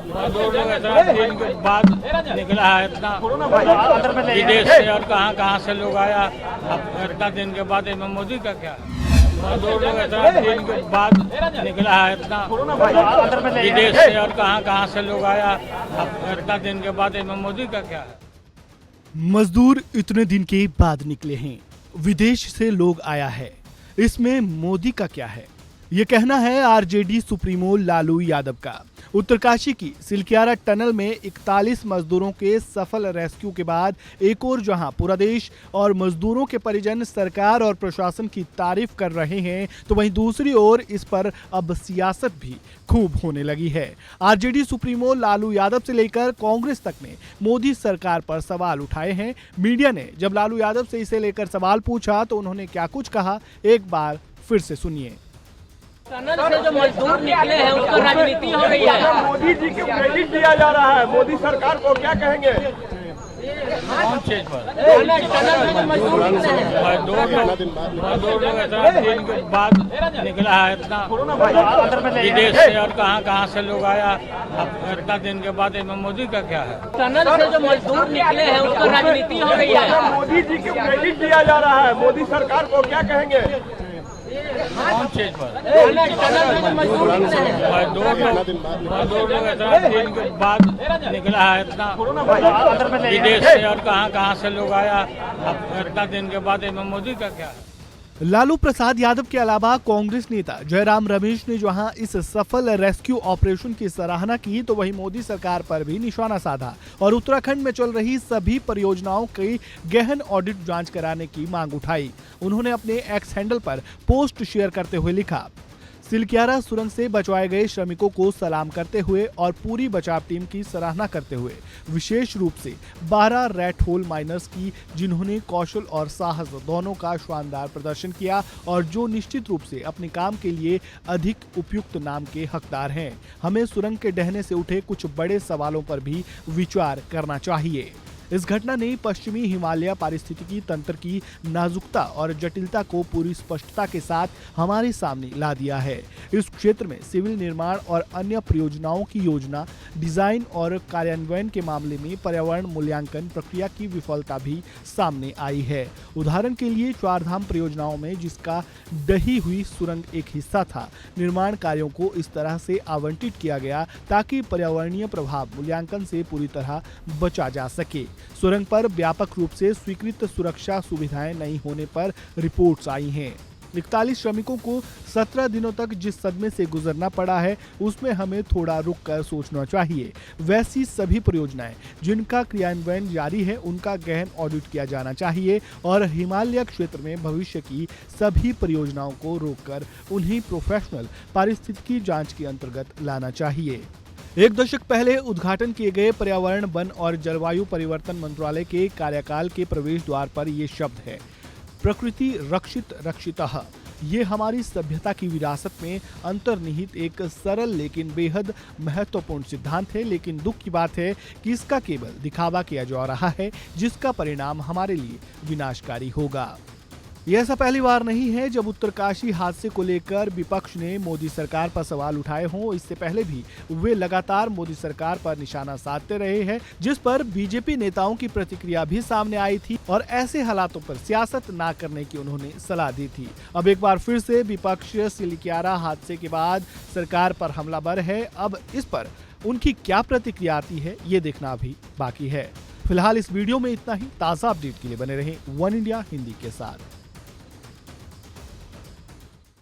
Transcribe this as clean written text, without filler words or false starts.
दो लोग ऐसा दिन के बाद निकला है इतना विदेश से और कहाँ से लोग आया। अब इतना दिन के बाद इसमें मोदी का क्या है? दो लोग ऐसा दिन के बाद निकला है इतना विदेश से और कहाँ से लोग आया। अब इतना दिन के बाद इसमें मोदी का क्या है? मजदूर इतने दिन के बाद निकले हैं, विदेश से लोग आया है, इसमें मोदी का क्या है? ये कहना है आरजेडी सुप्रीमो लालू यादव का। उत्तरकाशी की सिलक्यारा टनल में 41 मजदूरों के सफल रेस्क्यू के बाद एक और जहां पूरा देश और मजदूरों के परिजन सरकार और प्रशासन की तारीफ कर रहे हैं, तो वहीं दूसरी ओर इस पर अब सियासत भी खूब होने लगी है। आरजेडी सुप्रीमो लालू यादव से लेकर कांग्रेस तक ने मोदी सरकार पर सवाल उठाए हैं। मीडिया ने जब लालू यादव से इसे लेकर सवाल पूछा तो उन्होंने क्या कुछ कहा, एक बार फिर से सुनिए। टनल से जो मजदूर निकले हैं उस पर राजनीति हो रही है। मोदी जी को क्रेडिट दिया जा रहा है, मोदी सरकार को क्या कहेंगे? कौन चीज पर? टनल से जो मजदूर निकले हैं दो लोग ऐसा दिन के बाद निकला है इतना विदेश से और कहाँ से लोग आया। अब इतना दिन के बाद इसमें मोदी का क्या है? टनल से जो मजदूर निकले हैं उस पर राजनीति हो रही है। मोदी जी को क्रेडिट दिया जा रहा है, मोदी सरकार को क्या कहेंगे? कौन चीज पर? टनल से जो मजदूर निकले हैं दो लोग ऐसा दिन के बाद निकला है इतना विदेश से और कहाँ से लोग आया। अब इतना दिन के बाद इसमें मोदी का क्या है? लालू प्रसाद यादव के अलावा कांग्रेस नेता जयराम रमेश ने जहां इस सफल रेस्क्यू ऑपरेशन की सराहना की, तो वहीं मोदी सरकार पर भी निशाना साधा और उत्तराखंड में चल रही सभी परियोजनाओं की गहन ऑडिट जांच कराने की मांग उठाई। उन्होंने अपने एक्स हैंडल पर पोस्ट शेयर करते हुए लिखा, सिलक्यारा सुरंग से बचवाए गए श्रमिकों को सलाम करते हुए और पूरी बचाव टीम की सराहना करते हुए, विशेष रूप से 12 रेड होल माइनर्स की, जिन्होंने कौशल और साहस दोनों का शानदार प्रदर्शन किया और जो निश्चित रूप से अपने काम के लिए अधिक उपयुक्त नाम के हकदार हैं। हमें सुरंग के ढहने से उठे कुछ बड़े सवालों पर भी विचार करना चाहिए। इस घटना ने पश्चिमी हिमालय पारिस्थितिकी तंत्र की नाजुकता और जटिलता को पूरी स्पष्टता के साथ हमारे सामने ला दिया है। इस क्षेत्र में सिविल निर्माण और अन्य परियोजनाओं की योजना, डिजाइन और कार्यान्वयन के मामले में पर्यावरण मूल्यांकन प्रक्रिया की विफलता भी सामने आई है। उदाहरण के लिए चारधाम परियोजनाओं में जिसका दही हुई सुरंग एक हिस्सा था, निर्माण कार्यों को इस तरह से आवंटित किया गया ताकि पर्यावरणीय प्रभाव मूल्यांकन से पूरी तरह बचा जा सके। सुरंग पर व्यापक रूप से स्वीकृत सुरक्षा सुविधाएं नहीं होने पर रिपोर्ट्स आई हैं। 41 श्रमिकों को 17 दिनों तक जिस सदमे से गुजरना पड़ा है, उसमें हमें थोड़ा रुक कर सोचना चाहिए। वैसी सभी परियोजनाएं जिनका क्रियान्वयन जारी है, उनका गहन ऑडिट किया जाना चाहिए और हिमालय क्षेत्र में भविष्य की सभी परियोजनाओं को रोककर उन्हें प्रोफेशनल पारिस्थितिकी जांच के अंतर्गत लाना चाहिए। एक दशक पहले उद्घाटन किए गए पर्यावरण, वन और जलवायु परिवर्तन मंत्रालय के कार्यकाल के प्रवेश द्वार पर ये शब्द है, प्रकृति रक्षित रक्षितः। ये हमारी सभ्यता की विरासत में अंतर्निहित एक सरल लेकिन बेहद महत्वपूर्ण सिद्धांत है। लेकिन दुख की बात है कि इसका केवल दिखावा किया जा रहा है, जिसका परिणाम हमारे लिए विनाशकारी होगा। यह ऐसा पहली बार नहीं है जब उत्तरकाशी हादसे को लेकर विपक्ष ने मोदी सरकार पर सवाल उठाए हों। इससे पहले भी वे लगातार मोदी सरकार पर निशाना साधते रहे हैं, जिस पर बीजेपी नेताओं की प्रतिक्रिया भी सामने आई थी और ऐसे हालातों पर सियासत ना करने की उन्होंने सलाह दी थी। अब एक बार फिर से विपक्ष सिलक्यारा हादसे के बाद सरकार पर हमलावर है। अब इस पर उनकी क्या प्रतिक्रिया आती है, ये देखना अभी बाकी है। फिलहाल इस वीडियो में इतना ही। ताज़ा अपडेट के लिए बने रहें वन इंडिया हिंदी के साथ।